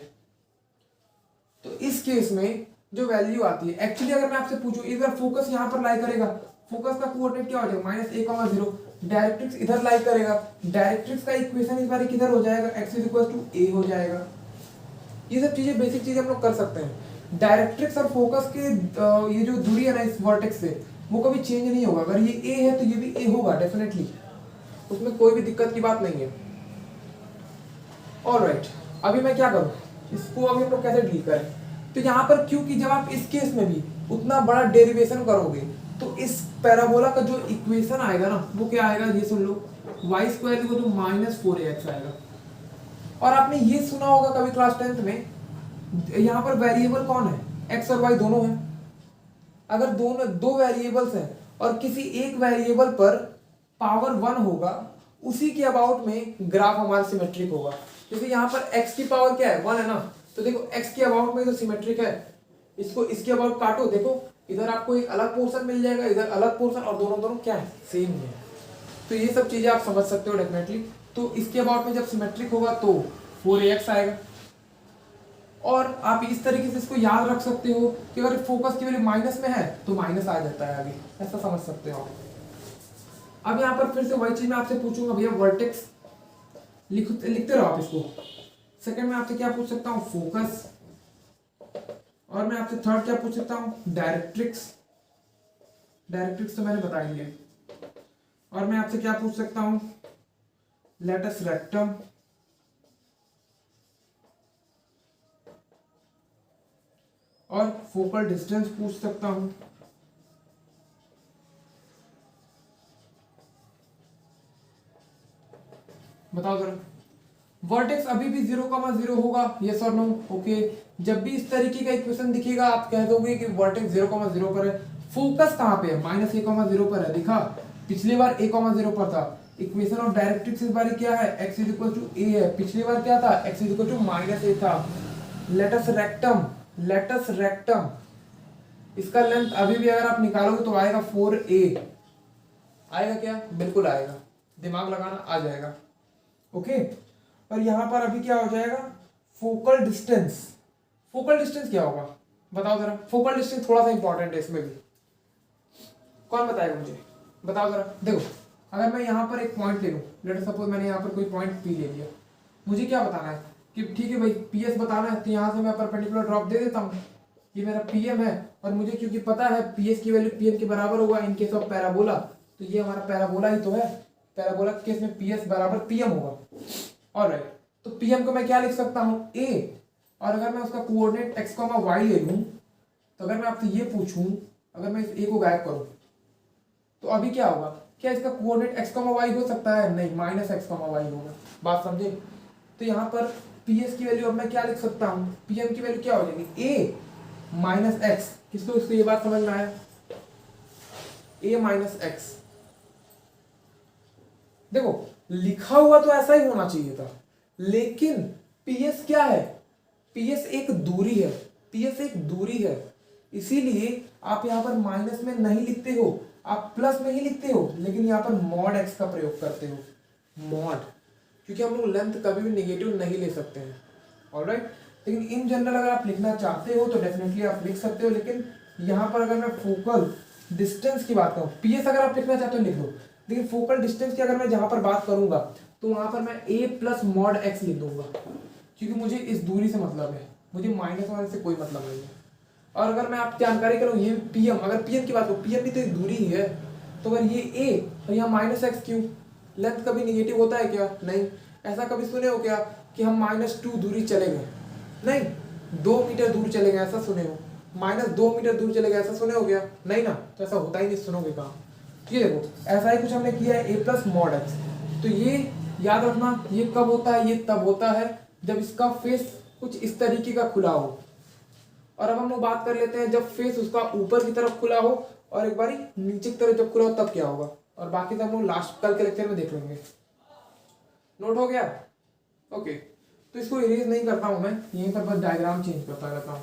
तो इस केस में जो वैल्यू आती है, एक्चुअली अगर मैं आपसे पूछूं, इधर फोकस यहाँ पर लाई करेगा, फोकस का कोऑर्डिनेट क्या हो जाएगा? -a,0। डायरेक्ट्रिक्स इधर लाई करेगा, डायरेक्ट्रिक्स का इक्वेशन इस बार किधर हो जाएगा? x = a हो जाएगा। ये सब चीजें, बेसिक चीजें हम लोग कर सकते हैं। डायरेक्ट्रिक्स और फोकस के ये जो दूरी है ना इस वर्टेक्स से, वो कभी चेंज नहीं होगा। अगर ये a है तो ये भी a होगा डेफिनेटली, उसमें कोई भी दिक्कत की बात नहीं है। ऑलराइट, अभी मैं क्या करूं, इसको अभी हम लोग कैसे डील करें? तो यहाँ पर क्योंकि जब आप इस केस में भी उतना बड़ा डेरिवेशन करोगे तो इस पैराबोला का जो इक्वेशन आएगा ना, वो क्या आएगा? ये सुन लो, y² -4ax आएगा। और आपने ये सुना होगा कभी क्लास 10th में, यहाँ पर वेरिएबल कौन है? x और y दोनों है। अगर दोनों दो वेरिएबल्स हैं और किसी एक वेरिएबल पर पावर 1 होगा, उसी के अबाउट में ग्राफ हमारा सिमेट्रिक होगा। जैसे यहाँ पर x की पावर क्या है? 1 है ना, तो देखो x के अबाउट में तो सिमेट्रिक है। इसको इसके अबाउट काटो, देखो इधर आपको एक अलग पोर्शन मिल जाएगा, इधर अलग पोर्शन, और दोनों दोनों क्या है? सेम है। तो ये सब चीजें आप समझ सकते हो डेफिनेटली। तो इसके अबाउट में जब सिमेट्रिक होगा तो 4ax आएगा। और आप इस तरीके से इसको याद रख सकते हो कि अगर फोकस की वैल्यू माइनस में है तो माइनस आ जाता है आगे, ऐसा समझ सकते हो। अब यहाँ पर फिर से वही चीज मैं आपसे पूछूंगा, भैया वर्टेक्स लिखते रहो आप इसको। सेकंड में आपसे क्या पूछ सकता हूँ? फोकस। और मैं आपसे थर्ड क्या पूछ सकता हूँ? डायरेक्ट्रिक्स। डायरेक्ट्रिक्स तो मैंने बता ही दिया। और मैं आपसे क्या पूछ सकता हूँ? Latus rectum. और फोकल डिस्टेंस पूछ सकता हूँ। बताओ जरा, वर्टेक्स अभी भी 0,0 होगा? यस और नो? ओके, जब भी इस तरीके का इक्वेशन दिखेगा आप कह दोगे कि वर्टेक्स 0,0 पर है। फोकस कहाँ पे है? -a,0 पर है। दिखा, पिछली बार a,0 पर था। इक्वेशन ऑफ डायरेक्ट्रिक्स इस बार क्या है? x = a है। पिछली बार क्या था? x = -a था। लेटस रेक्टम, लेटस रेक्टम, इसका लेंथ अभी भी अगर आप निकालोगे तो आएगा 4a। आएगा क्या? बिल्कुल आएगा, दिमाग लगाना आ जाएगा। ओके, और यहां पर अभी क्या हो जाएगा? Focal distance. फोकल डिस्टेंस क्या होगा बताओ जरा? फोकल डिस्टेंस थोड़ा सा इंपॉर्टेंट है इसमें भी। कौन बताएगा मुझे? बताओ जरा। देखो, अगर मैं यहाँ पर एक पॉइंट ले लूँ, लेट सपोज मैंने यहाँ पर कोई पॉइंट पी ले लिया, मुझे क्या बताना है कि ठीक है भाई पीएस बताना है, तो यहाँ से मैं परपेंडिकुलर ड्रॉप दे देता हूँ। ये मेरा पीएम है, और मुझे क्योंकि पता है पीएस की वैल्यू पीएम के बराबर होगा इन केस ऑफ पैराबोला, तो ये हमारा पैराबोला ही तो है। पैराबोला के केस में पीएस बराबर पीएम होगा। ऑलराइट, तो पीएम को मैं क्या लिख सकता हूँ? ए। और अगर मैं उसका कोऑर्डिनेट x, y ले लूँ, तो अगर मैं आपसे ये पूछूं, अगर मैं इस ए को गायब करूं तो अभी क्या होगा? क्या इसका कोऑर्डिनेट x, y हो सकता है? नहीं, -x, y होगा। बात समझे? तो यहाँ पर पीएस की वैल्यू अब मैं क्या लिख सकता हूँ? पीएम की वैल्यू क्या हो जाएगी? a -x। किसको इसको ये बात समझ में आया? a -x। देखो, लिखा हुआ तो ऐसा ही होना चाहिए था, लेकिन पीएस क्या है? पीएस एक दूरी है। पीएस एक दूरी है, इसीलिए आप यहाँ पर माइनस में नहीं लिखते हो, आप प्लस में ही लिखते हो, लेकिन यहाँ पर मॉड x का प्रयोग करते हो। मॉड, क्योंकि हम लोग लेंथ कभी भी नेगेटिव नहीं ले सकते हैं। ऑलराइट, लेकिन इन जनरल अगर आप लिखना चाहते हो तो डेफिनेटली आप लिख सकते हो। लेकिन यहाँ पर अगर मैं फोकल डिस्टेंस की बात करूँ, पीएस अगर आप लिखना चाहते हो लिख लो, लेकिन फोकल डिस्टेंस की अगर मैं जहां पर बात करूंगा तो वहां पर मैं a + mod x लिख दूंगा, क्योंकि मुझे इस दूरी से मतलब है, मुझे -1 से कोई मतलब नहीं है। और अगर मैं आप जानकारी करूँ, ये pm, अगर pm की बात करूँ, pm भी तो एक दूरी ही है, तो अगर ये a और यहाँ -x क्यों? लेंथ कभी निगेटिव होता है क्या? नहीं। ऐसा कभी सुने हो क्या कि हम -2 दूरी चले गए? नहीं। 2 मीटर दूर चले गए ऐसा सुने हो? -2 मीटर दूर चले गए ऐसा सुने हो क्या? नहीं ना, तो ऐसा होता ही नहीं, सुनोगे कहाँ? ये देखो ऐसा ही कुछ हमने किया है a प्लस मॉड एक्स। तो ये याद रखना, ये कब होता है? ये तब होता है जब इसका फेस कुछ इस तरीके का खुला हो। और अब हम लोग बात कर लेते हैं जब फेस उसका ऊपर की तरफ खुला हो और एक बारी नीचे की तरफ जब खुला हो तब क्या होगा। और बाकी तो हम लोग लास्ट कल के लेक्चर में देख लेंगे। नोट हो गया? ओके, तो इसको इरेज नहीं करता हूं मैं, यहीं पर बस डायग्राम चेंज करता रहता हूं,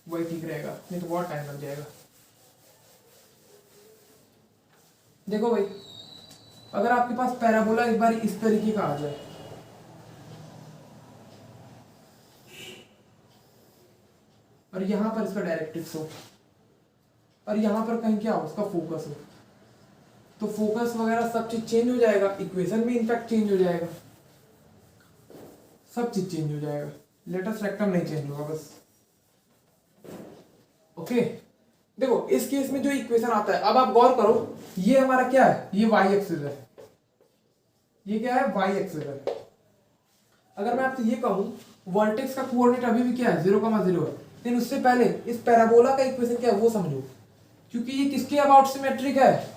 वही ठीक रहेगा, नहीं तो बहुत टाइम लग जाएगा। देखो भाई, अगर आपके पास पैराबोला एक बार इस तरीके का आ जाए, और यहां पर इसका डायरेक्ट्रिक्स हो, और यहां पर कहीं क्या हो, उसका फोकस हो, तो फोकस वगैरह सब चीज चेंज हो जाएगा, इक्वेशन भी इनफैक्ट चेंज हो जाएगा, सब चीज चेंज हो जाएगा, लेटेस्ट रेक्टम नहीं चेंज होगा बस। ओके, देखो इस केस में जो इक्वेशन आता है, अब आप गौर करो, ये हमारा क्या है? ये वाई एक्सिस है, ये क्या है? वाई एक्सिस है। अगर मैं आपसे ये कहूं वर्टेक्स का कोऑर्डिनेट अभी भी क्या है? 0,0 है, लेकिन उससे पहले इस पैराबोला का इक्वेशन क्या है वो समझो, क्योंकि ये किसके अबाउट सिमेट्रिक है?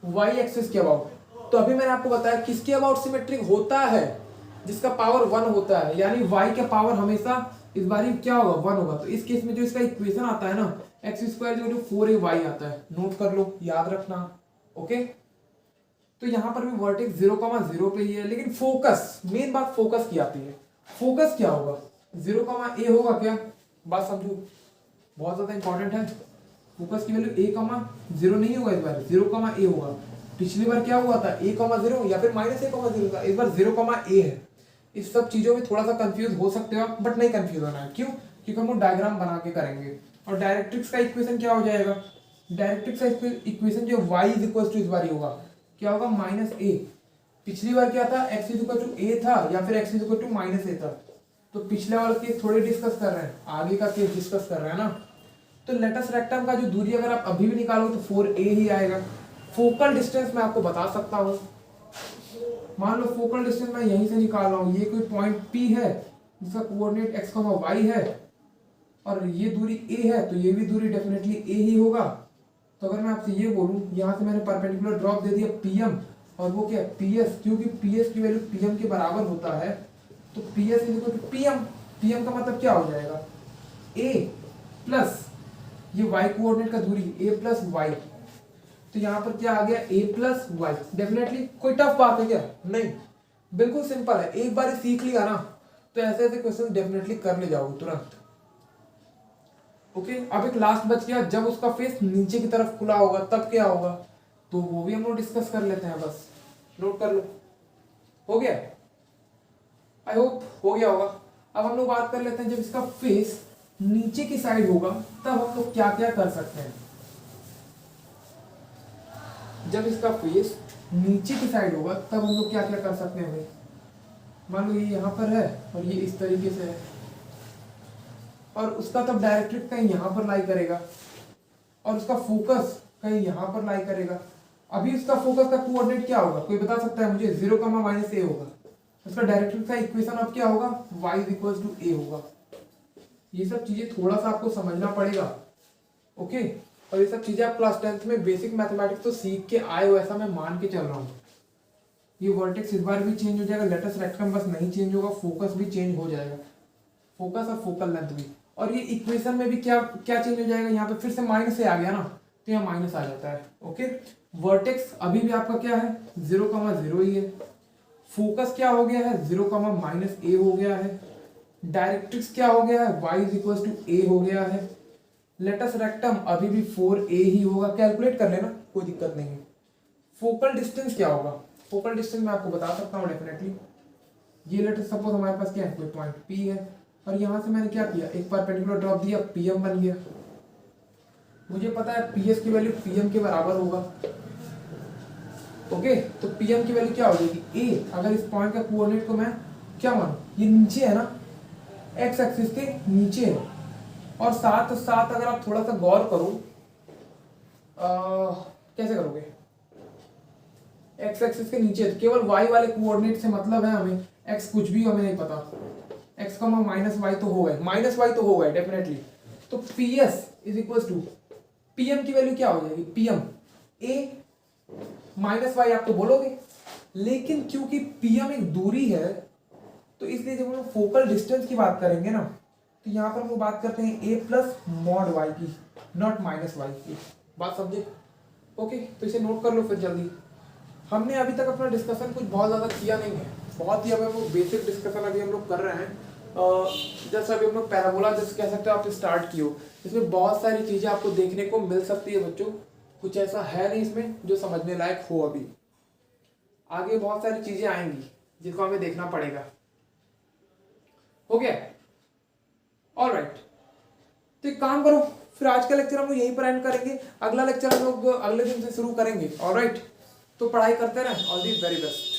वाई एक्सिस के अबाउट। तो अभी मैंने आपको बताया किसके अबाउट सिमेट्रिक होता है? जिसका पावर 1 होता है, यानी वाई का पावर हमेशा इस बारी क्या होगा? 1 होगा। तो इस केस में जो इसका इक्वेशन आता है ना, x² 4ay आता है, नोट कर लो, याद रखना। ओके, तो यहां पर भी वर्टेक्स 0,0 पे ही है, लेकिन फोकस, मेन बात फोकस की आती है। फोकस क्या होगा? 0,a होगा क्या? बात समझो, बहुत ज्यादा इंपॉर्टेंट है। फोकस की वैल्यू a,0 नहीं होगा, इस बार 0,a होगा। पिछली बार क्या हुआ था? a,0 या फिर -a,0 था, इस बार 0,a है। इस सब चीजों में थोड़ा सा कंफ्यूज हो सकते हो आप, बट नहीं कंफ्यूज होना है। क्यों? क्योंकि हम लोग डायग्राम बना के करेंगे। और डायरेक्ट्रिक्स का इक्वेशन क्या हो जाएगा? डायरेक्ट्रिक्स का इक्वेशन जो y इज इस बार होगा क्या होगा? -a। पिछली बार क्या था? x a था या फिर x -a था। तो पिछले वाला केस थोड़े डिस्कस कर रहे हैं, आगे का केस डिस्कस कर रहे हैं ना। तो लेटस रेक्टम का जो दूरी अगर आप अभी भी निकालो तो 4a ही आएगा। फोकल डिस्टेंस मैं आपको बता सकता हूँ, मान लो फोकल डिस्टेंस मैं यहीं से निकाल रहा हूँ, ये कोई पॉइंट P है जिसका कोऑर्डिनेट x, y है, और ये दूरी a है, तो ये भी दूरी डेफिनेटली a ही होगा। तो अगर मैं आपसे ये बोलूं, यहाँ से मैंने परपेंडिकुलर ड्रॉप दे दिया PM, और वो क्या है? PS, क्योंकि PS की वैल्यू PM के बराबर होता है, तो PS = PM। PM का मतलब क्या हो जाएगा? a प्लस ये y कोऑर्डिनेट का दूरी a प्लस y, तो यहाँ पर क्या आ गया? a plus Y. डेफिनेटली कोई टफ बात है क्या? नहीं, बिल्कुल सिंपल है। एक बार सीख लिया ना तो ऐसे ऐसे क्वेश्चन डेफिनेटली कर ले जाओगे तुरंत। ओके, अब एक लास्ट बच गया, जब उसका फेस नीचे की तरफ खुला होगा तब क्या होगा, तो वो भी हम लोग डिस्कस कर लेते हैं, बस नोट कर लो। हो गया? आई होप हो गया होगा। अब हम लोग बात कर लेते हैं जब इसका फेस नीचे की साइड होगा तब हम लोग क्या क्या कर सकते हैं। जब इसका फेस नीचे की साइड होगा तब हम लोग क्या क्या कर सकते हैं भाई? मान लो ये यहाँ पर है और ये इस तरीके से है, और उसका तब डायरेक्ट्रिक्स कहीं यहाँ पर लाई करेगा, और उसका फोकस कहीं यहाँ पर लाई करेगा। अभी उसका फोकस का कोऑर्डिनेट क्या होगा? कोई बता सकता है मुझे? 0,-a होगा। उसका डायरेक्ट्रिक्स का इक्वेशन अब क्या होगा? y = a होगा। ये सब चीजें थोड़ा सा आपको समझना पड़ेगा। ओके, और ये सब चीजें आप क्लास 10th में बेसिक मैथमेटिक्स तो सीख के आए हो, ऐसा मैं मान के चल रहा हूँ। ये वर्टेक्स इस बार भी चेंज हो जाएगा, लेटेस्ट रेक्टम बस नहीं चेंज होगा, फोकस भी चेंज हो जाएगा, फोकस और फोकल लेंथ भी। और ये इक्वेशन में भी क्या क्या चेंज हो जाएगा? यहाँ पे फिर से माइनस से आ गया ना, तो यहाँ माइनस आ जाता है। ओके, वर्टेक्स अभी भी आपका क्या है? 0,0 ही है। फोकस क्या हो गया है? 0,-a हो गया है। डायरेक्ट्रिक्स क्या हो गया है? y = a हो गया है। लेटस रेक्टम अभी भी 4a ही होगा, कैलकुलेट कर लेना, कोई दिक्कत नहीं है। फोकल डिस्टेंस क्या होगा? फोकल डिस्टेंस मैं आपको बता सकता हूँ डेफिनेटली। ये लेटस सपोज हमारे पास क्या है? कोई पॉइंट P है, और यहाँ से मैंने क्या किया? एक परपेंडिकुलर ड्रॉप दिया, PM बन गया। मुझे पता है PS की वैल्यू PM के बराबर होगा। ओके, तो PM की वैल्यू क्या हो जाएगी? A। अगर इस पॉइंट का कोऑर्डिनेट को मैं क्या मानूं? ये नीचे है ना, x एक्सिस के नीचे है। और साथ साथ अगर आप थोड़ा सा गौर करो, कैसे करोगे? एक्स एक्सिस के नीचे, तो केवल वाई वाले कोऑर्डिनेट से मतलब है हमें, एक्स कुछ भी हमें नहीं पता, एक्स का माइनस वाई तो होगा, माइनस वाई तो होगा डेफिनेटली। तो P S is equal to P M की वैल्यू क्या हो जाएगी, P M A minus Y आप तो बोलोगे, लेकिन क्योंकि पी एम एक दूरी है तो इसलिए जब हम लोग फोकल डिस्टेंस की बात करेंगे ना, तो यहाँ पर हम लोग बात करते हैं ए प्लस मॉड वाई की, नॉट माइनस वाई की। बात समझे? ओके, तो इसे नोट कर लो फिर जल्दी। हमने अभी तक अपना डिस्कशन कुछ बहुत ज़्यादा किया नहीं है, बहुत ही अभी हम लोग बेसिक डिस्कशन अभी हम लोग कर रहे हैं। जैसे अभी हम लोग पैराबोला जैसे कह सकते हो आप स्टार्ट किए हो, इसमें बहुत सारी चीज़ें आपको देखने को मिल सकती है बच्चों, कुछ ऐसा है नहीं इसमें जो समझने लायक हो। अभी आगे बहुत सारी चीज़ें आएंगी जिनको हमें देखना पड़ेगा। हो गया? ऑलराइट, तो एक काम करो, फिर आज का लेक्चर हम लोग यहीं पर एंड करेंगे, अगला लेक्चर हम लोग अगले दिन से शुरू करेंगे। ऑलराइट, तो पढ़ाई करते रहें, ऑल दी वेरी बेस्ट।